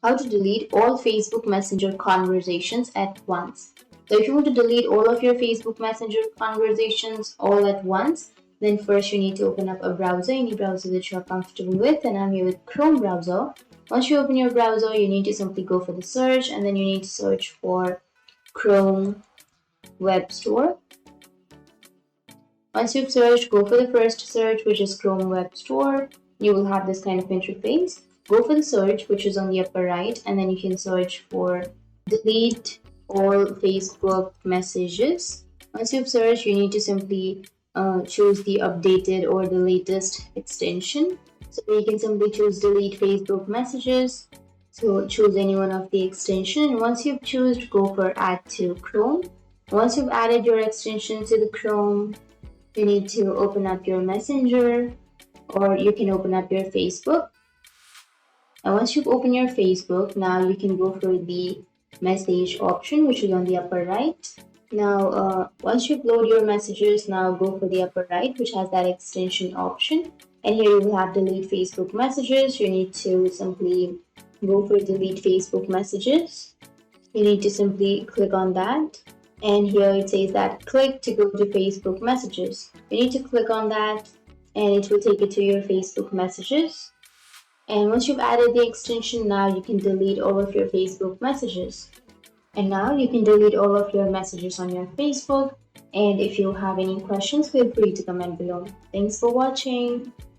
How to delete all Facebook Messenger conversations at once. So if you want to delete all of your Facebook Messenger conversations all at once, then first you need to open up a browser, any browser that you are comfortable with, and I'm here with Chrome browser. Once you open your browser, you need to simply go for the search, and then you need to search for Chrome Web Store. Once you've searched, go for the first search, which is Chrome Web Store. You will have this kind of interface. Go for the search, which is on the upper right, and then you can search for delete all Facebook messages. Once you've searched, you need to simply choose the updated or the latest extension. So you can simply choose delete Facebook messages. So choose any one of the extension. And once you've chosen, go for add to Chrome. Once you've added your extension to the Chrome, you need to open up your Messenger, or you can open up your Facebook. And once you've opened your Facebook, now you can go for the message option, which is on the upper right. Now, once you upload your messages, now go for the upper right, which has that extension option. And here you will have delete Facebook messages. You need to simply go for delete Facebook messages. You need to simply click on that. And here it says that click to go to Facebook messages. You need to click on that and it will take you to your Facebook messages. And once you've added the extension, now you can delete all of your Facebook messages. And now you can delete all of your messages on your Facebook. And if you have any questions, feel free to comment below. Thanks for watching.